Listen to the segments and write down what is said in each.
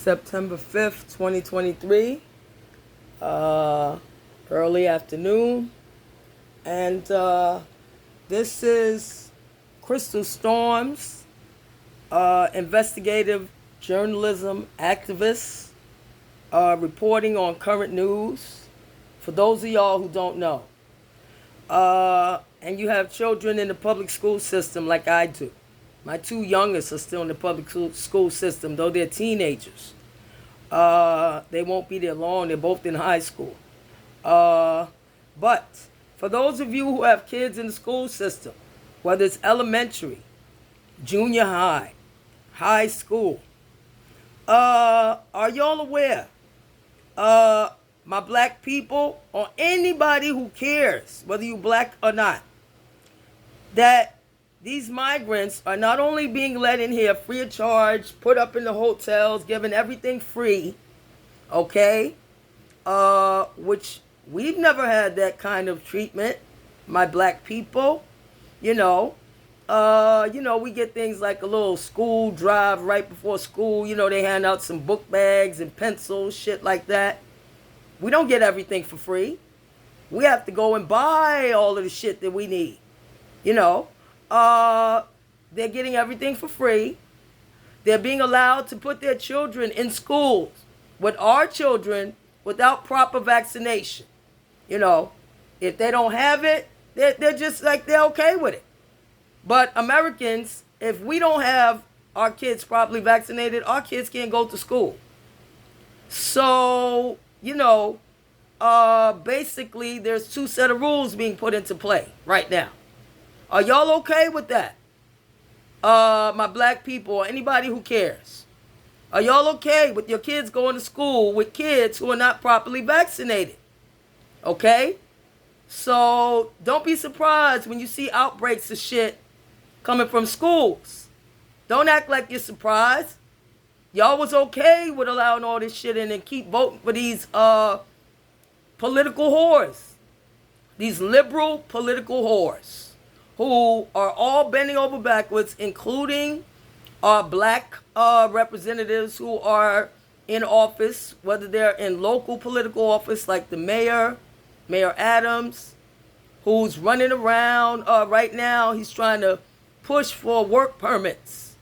September 5th, 2023, early afternoon. And this is Crystal Storms, investigative journalism activist, reporting on current news. For those of y'all who don't know, and you have children in the public school system like I do. My two youngest are still in the public school system, though they're teenagers. They won't be there long. They're both in high school. But for those of you who have kids in the school system, whether it's elementary, junior high, high school, are y'all aware, my black people, or anybody who cares, whether you black or not, that these migrants are not only being let in here free of charge, put up in the hotels, given everything free, okay? Which we've never had that kind of treatment, my black people. We get things like a little school drive right before school. They hand out some book bags and pencils, shit like that. We don't get everything for free. We have to go and buy all of the shit that we need. They're getting everything for free. They're being allowed to put their children in schools with our children without proper vaccination. If they don't have it, they're just like, they're okay with it. But Americans, if we don't have our kids properly vaccinated, our kids can't go to school. So, basically there's two set of rules being put into play right now. Are y'all okay with that? My black people, or anybody who cares. Are y'all okay with your kids going to school with kids who are not properly vaccinated? Okay? So don't be surprised when you see outbreaks of shit coming from schools. Don't act like you're surprised. Y'all was okay with allowing all this shit in and keep voting for these political whores. These liberal political whores who are all bending over backwards, including black representatives who are in office, whether they're in local political office like the mayor, Mayor Adams, who's running around right now. He's trying to push for work permits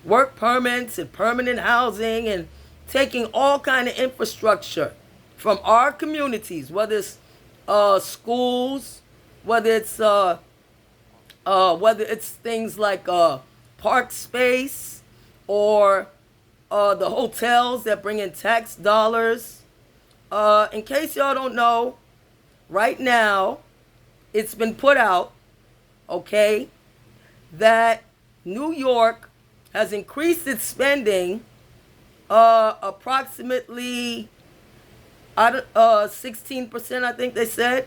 and permanent housing, and taking all kind of infrastructure from our communities, whether it's schools, whether it's things like park space or the hotels that bring in tax dollars. In case y'all don't know, right now it's been put out, okay, that New York has increased its spending approximately 16%, I think they said,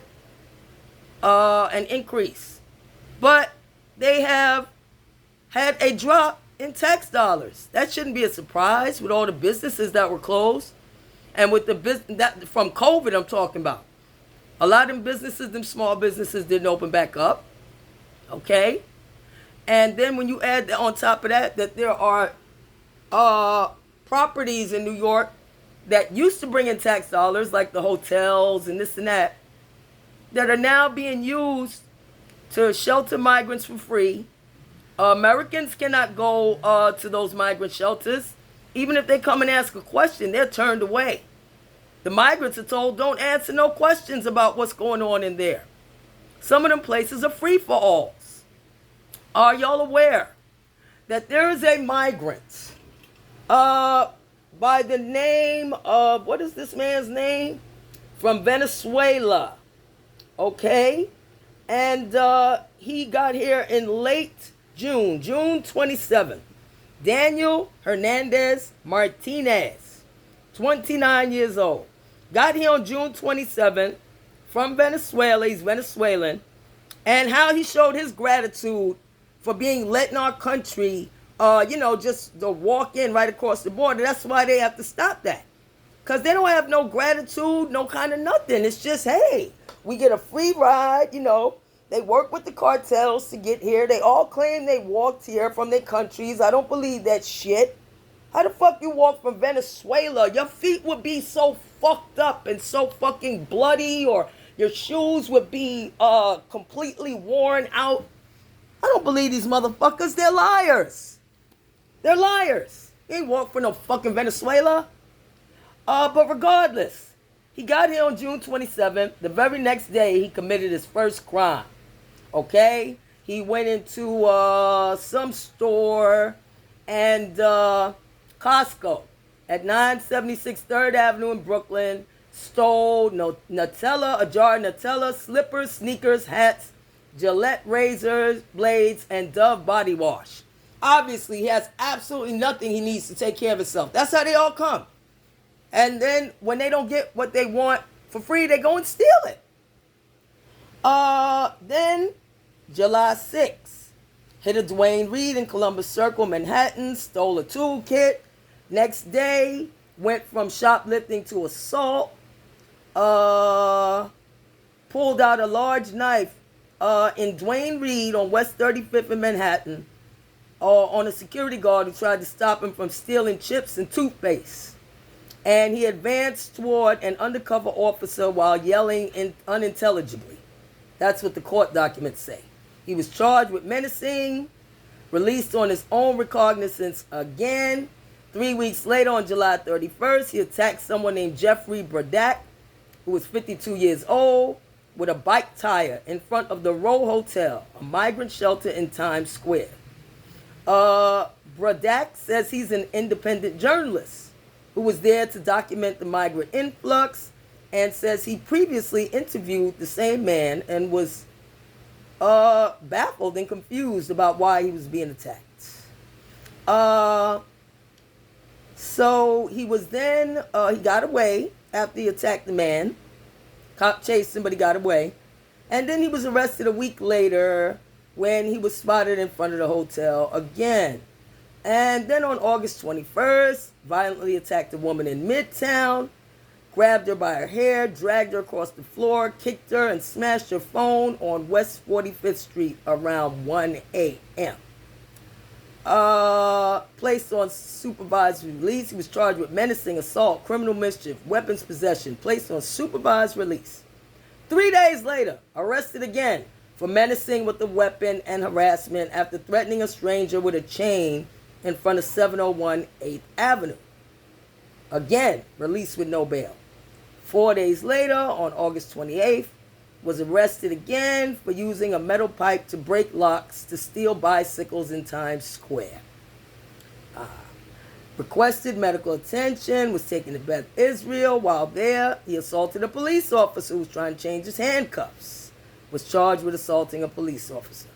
an increase. But they have had a drop in tax dollars. That shouldn't be a surprise with all the businesses that were closed. And with the business that from COVID I'm talking about. A lot of them businesses, them small businesses didn't open back up. Okay? And then when you add on top of that there are properties in New York that used to bring in tax dollars, like the hotels and this and that are now being used to shelter migrants for free. Americans cannot go to those migrant shelters. Even if they come and ask a question, they're turned away. The migrants are told, don't answer no questions about what's going on in there. Some of them places are free for alls. Are y'all aware that there is a migrant by the name of, what is this man's name? From Venezuela. Okay? And he got here in late June 27th. Daniel Hernandez Martinez, 29 years old. Got here on June 27th from Venezuela. He's Venezuelan. And how he showed his gratitude for being let in our country, just to walk in right across the border. That's why they have to stop that. Because they don't have no gratitude, no kind of nothing. It's just, hey, we get a free ride, They work with the cartels to get here. They all claim they walked here from their countries. I don't believe that shit. How the fuck you walk from Venezuela? Your feet would be so fucked up and so fucking bloody, or your shoes would be completely worn out. I don't believe these motherfuckers. They're liars. They're liars. He ain't walk from no fucking Venezuela. But regardless, he got here on June 27th. The very next day, he committed his first crime. Okay? He went into some store and Costco at 976 3rd Avenue in Brooklyn, stole Nutella, a jar of Nutella, slippers, sneakers, hats, Gillette razors, blades, and Dove body wash. Obviously, he has absolutely nothing he needs to take care of himself. That's how they all come. And then when they don't get what they want for free, they go and steal it. Then July 6th, hit a Dwayne Reed in Columbus Circle, Manhattan, stole a toolkit. Next day, went from shoplifting to assault. Pulled out a large knife in Dwayne Reed on West 35th in Manhattan on a security guard who tried to stop him from stealing chips and toothpaste. And he advanced toward an undercover officer while yelling unintelligibly. That's what the court documents say. He was charged with menacing, released on his own recognizance again. 3 weeks later, on July 31st, he attacked someone named Jeffrey Bradak, who was 52 years old, with a bike tire in front of the Row Hotel, a migrant shelter in Times Square. Bradak says he's an independent journalist who was there to document the migrant influx, and says he previously interviewed the same man and was baffled and confused about why he was being attacked. So he was then, he got away after he attacked the man. Cop chased him, but he got away. And then he was arrested a week later when he was spotted in front of the hotel again. And then on August 21st, violently attacked a woman in Midtown, grabbed her by her hair, dragged her across the floor, kicked her, and smashed her phone on West 45th Street around 1 a.m. Placed on supervised release. He was charged with menacing, assault, criminal mischief, weapons possession. Placed on supervised release. 3 days later, arrested again for menacing with a weapon and harassment after threatening a stranger with a chain in front of 701 8th Avenue. Again, released with no bail. 4 days later, on August 28th, was arrested again for using a metal pipe to break locks to steal bicycles in Times Square. Requested medical attention, was taken to Beth Israel. While there, he assaulted a police officer who was trying to change his handcuffs. Was charged with assaulting a police officer.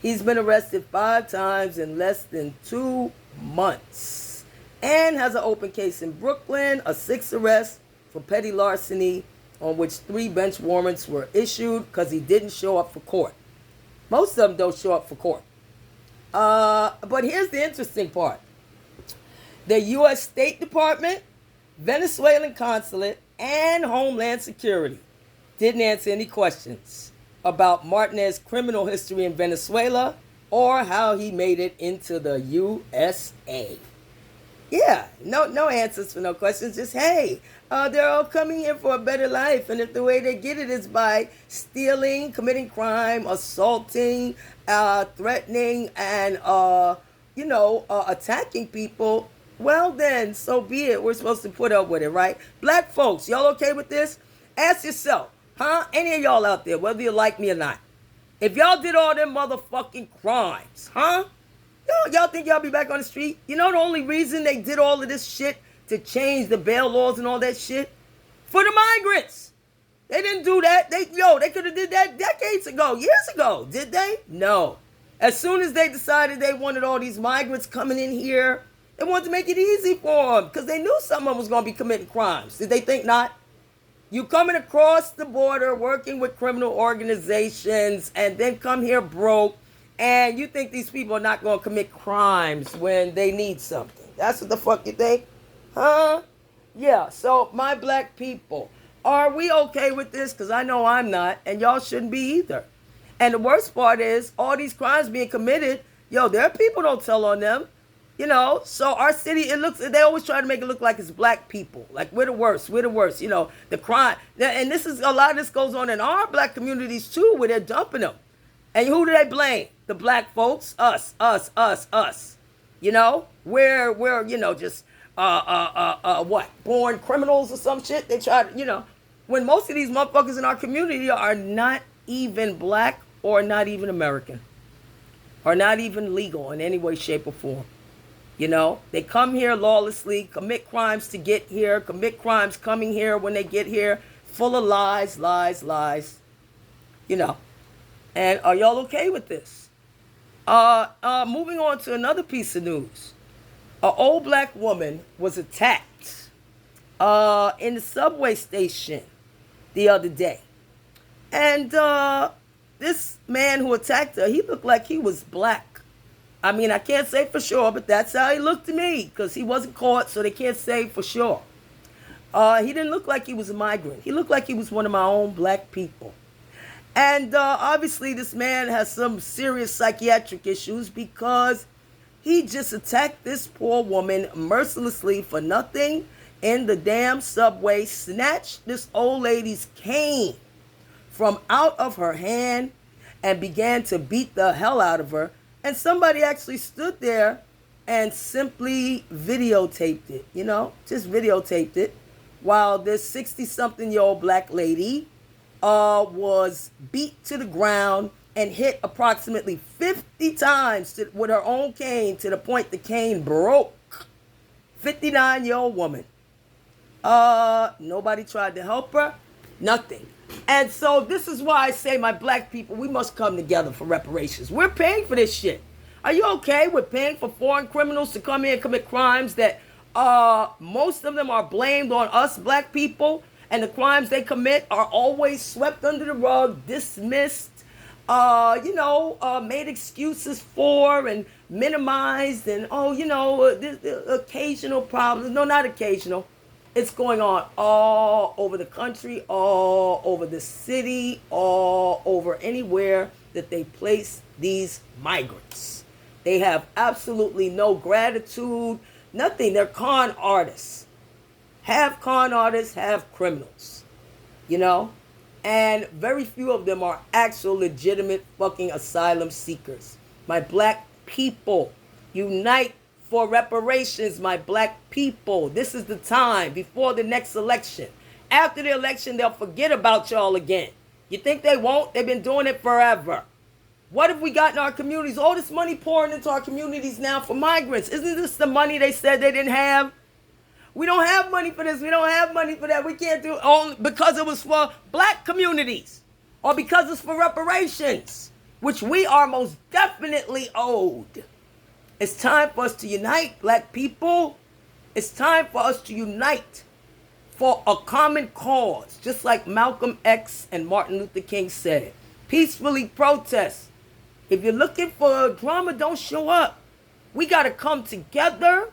He's been arrested 5 times in less than 2 months. And has an open case in Brooklyn, a 6th arrest for petty larceny, on which 3 bench warrants were issued because he didn't show up for court. Most of them don't show up for court. But here's the interesting part. The U.S. State Department, Venezuelan Consulate, and Homeland Security didn't answer any questions about Martinez's criminal history in Venezuela or how he made it into the USA. Yeah, no answers for no questions. Just, hey, they're all coming here for a better life. And if the way they get it is by stealing, committing crime, assaulting, threatening, and, attacking people, well then, so be it. We're supposed to put up with it, right? Black folks, y'all okay with this? Ask yourself, any of y'all out there, whether you like me or not, if y'all did all them motherfucking crimes, y'all think y'all be back on the street? You know the only reason they did all of this shit to change the bail laws and all that shit? For the migrants. They didn't do that. They could have did that decades ago, years ago. Did they? No. As soon as they decided they wanted all these migrants coming in here, they wanted to make it easy for them because they knew someone was going to be committing crimes. Did they think not? You coming across the border, working with criminal organizations, and then come here broke, and you think these people are not going to commit crimes when they need something. That's what the fuck you think? Yeah, so my black people, are we okay with this? Because I know I'm not, and y'all shouldn't be either. And the worst part is, all these crimes being committed, there are people don't tell on them. You know, so our city, they always try to make it look like it's black people. Like, we're the worst, You know, the crime. And a lot of this goes on in our black communities too, where they're dumping them. And who do they blame? The black folks, us. You know, we're you know, just, what? Born criminals or some shit. They try to, you know, when most of these motherfuckers in our community are not even black or not even American. Or not even legal in any way, shape, or form. You know, they come here lawlessly, commit crimes to get here, commit crimes coming here when they get here, full of lies. You know, and are y'all okay with this? Moving on to another piece of news. An old black woman was attacked in the subway station the other day. And this man who attacked her, he looked like he was black. I mean, I can't say for sure, but that's how he looked to me, because he wasn't caught, so they can't say for sure. He didn't look like he was a migrant. He looked like he was one of my own black people. And obviously this man has some serious psychiatric issues, because he just attacked this poor woman mercilessly for nothing in the damn subway, snatched this old lady's cane from out of her hand and began to beat the hell out of her. And somebody actually stood there and simply videotaped it, you know, just videotaped it, while this 60-something-year-old black lady was beat to the ground and hit approximately 50 times with her own cane, to the point the cane broke. 59-year-old woman. Nobody tried to help her. Nothing. And so this is why I say, my black people, we must come together for reparations. We're paying for this shit. Are you okay with paying for foreign criminals to come here and commit crimes that most of them are blamed on us black people, and the crimes they commit are always swept under the rug, dismissed, made excuses for and minimized, and occasional problems. No, not occasional. It's going on all over the country, all over the city, all over anywhere that they place these migrants. They have absolutely no gratitude, nothing. They're con artists. Half con artists, half criminals, you know? And very few of them are actual legitimate fucking asylum seekers. My black people, unite for reparations, my black people. This is the time before the next election. After the election, they'll forget about y'all again. You think they won't? They've been doing it forever. What have we got in our communities? All this money pouring into our communities now for migrants. Isn't this the money they said they didn't have? We don't have money for this. We don't have money for that. We can't do it only because it was for black communities, or because it's for reparations, which we are most definitely owed. It's time for us to unite, black people. It's time for us to unite for a common cause, just like Malcolm X and Martin Luther King said. Peacefully protest. If you're looking for drama, don't show up. We got to come together,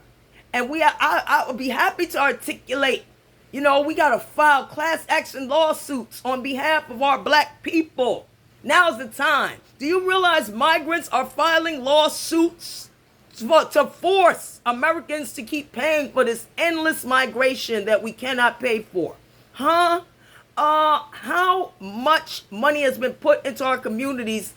and I would be happy to articulate. You know, we got to file class action lawsuits on behalf of our black people. Now's the time. Do you realize migrants are filing lawsuits to force Americans to keep paying for this endless migration that we cannot pay for? Huh? How much money has been put into our communities?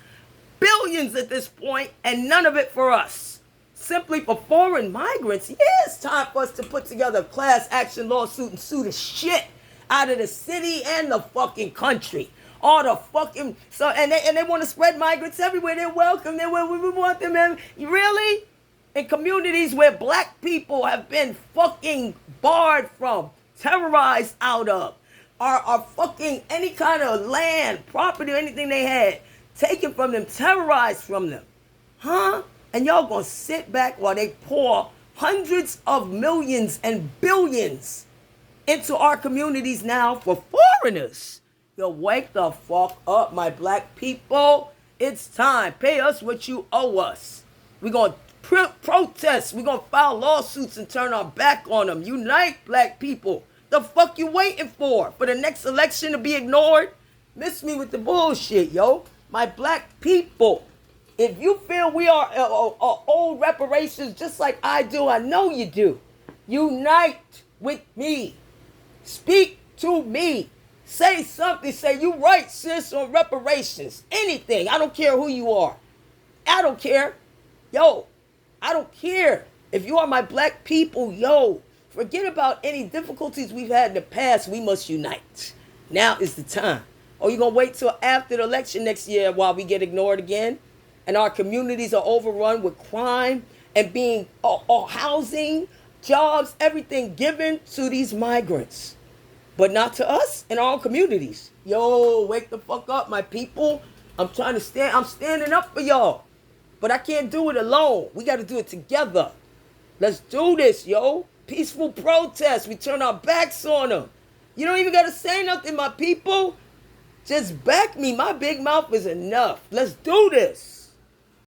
Billions at this point, and none of it for us. Simply for foreign migrants. Yeah, it's time for us to put together a class action lawsuit and sue the shit out of the city and the fucking country. All the fucking and they want to spread migrants everywhere. They're welcome. We want them. Really? In communities where black people have been fucking barred from, terrorized out of, are fucking any kind of land, property, or anything they had taken from them, terrorized from them. Huh? And y'all gonna sit back while they pour hundreds of millions and billions into our communities now for foreigners? Yo, wake the fuck up, my black people. It's time. Pay us what you owe us. We're gonna protest. We're gonna file lawsuits and turn our back on them. Unite, black people. The fuck you waiting for? For the next election to be ignored? Miss me with the bullshit, yo. My black people. If you feel we are old reparations, just like I do, I know you do. Unite with me. Speak to me. Say something. Say, you right, sis, on reparations. Anything. I don't care who you are. I don't care. Yo, I don't care. If you are my black people, yo, forget about any difficulties we've had in the past. We must unite. Now is the time. Or you going to wait till after the election next year while we get ignored again? And our communities are overrun with crime and being housing, jobs, everything given to these migrants. But not to us in our own communities. Yo, wake the fuck up, my people. I'm standing up for y'all. But I can't do it alone. We got to do it together. Let's do this, yo. Peaceful protest. We turn our backs on them. You don't even got to say nothing, my people. Just back me. My big mouth is enough. Let's do this.